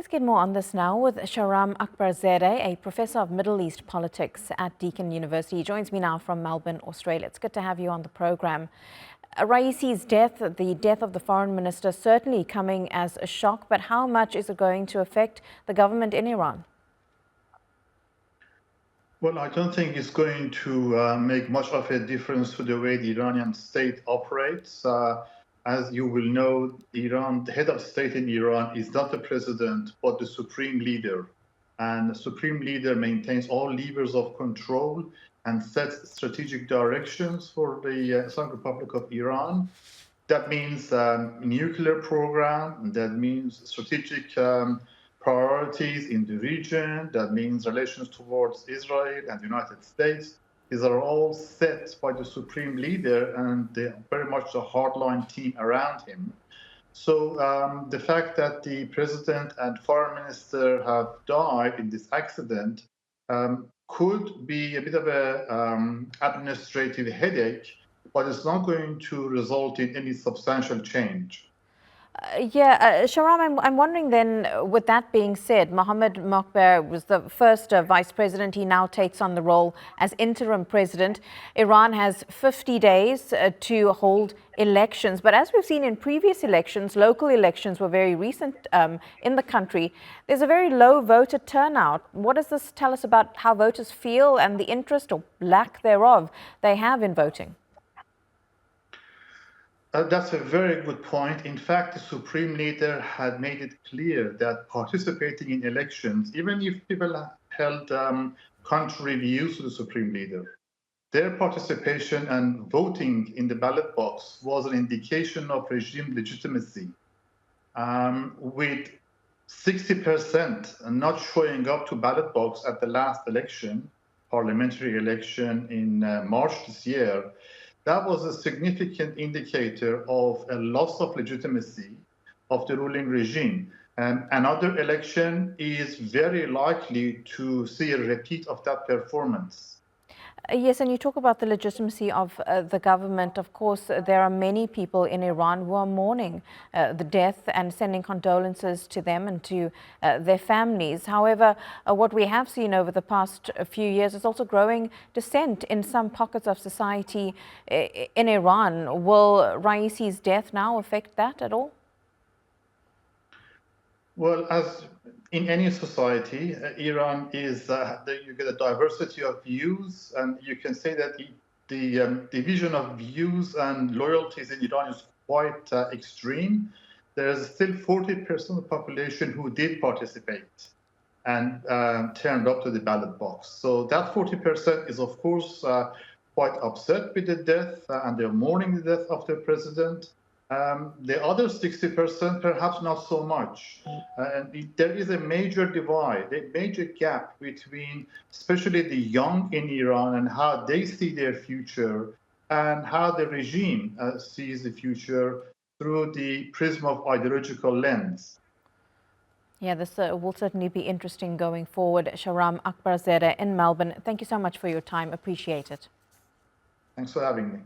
Let's get more on this now with Shahram Akbarzadeh, a professor of Middle East politics at Deakin University. He joins me now from Melbourne, Australia. It's good to have you on the program. Raisi's death, the death of the foreign minister, certainly coming as a shock, but how much is it going to affect the government in Iran? Well, I don't think it's going to make much of a difference to the way the Iranian state operates. As you will know, Iran, the head of state in Iran is not the president, but the supreme leader. And the supreme leader maintains all levers of control and sets strategic directions for the Islamic Republic of Iran. That means nuclear program, that means strategic priorities in the region, that means relations towards Israel and the United States. These are all set by the supreme leader and very much the hardline team around him. So the fact that the president and foreign minister have died in this accident could be a bit of an administrative headache, but it's not going to result in any substantial change. Shahram, I'm wondering then, with that being said, Mohammad Mokber was the first vice president. He now takes on the role as interim president. Iran has 50 days to hold elections. But as we've seen in previous elections, local elections were very recent in the country. There's a very low voter turnout. What does this tell us about how voters feel and the interest or lack thereof they have in voting? That's a very good point. In fact, the supreme leader had made it clear that participating in elections, even if people held contrary views to the supreme leader, their participation and voting in the ballot box was an indication of regime legitimacy. With 60% not showing up to ballot box at the last election, parliamentary election in March this year, that was a significant indicator of a loss of legitimacy of the ruling regime. And another election is very likely to see a repeat of that performance. Yes, and you talk about the legitimacy of the government. Of course, there are many people in Iran who are mourning the death and sending condolences to them and to their families. However, what we have seen over the past few years is also growing dissent in some pockets of society in Iran. Will Raisi's death now affect that at all? Well, as in any society, Iran is, you get a diversity of views, and you can say that the division of views and loyalties in Iran is quite extreme. There's still 40% of the population who did participate and turned up to the ballot box. So that 40% is, of course, quite upset with the death, and they're mourning the death of their president. The other 60%, perhaps not so much. There is a major divide, a major gap between especially the young in Iran and how they see their future and how the regime sees the future through the prism of ideological lens. Yeah, this will certainly be interesting going forward. Shahram Akbarzadeh in Melbourne, thank you so much for your time. Appreciate it. Thanks for having me.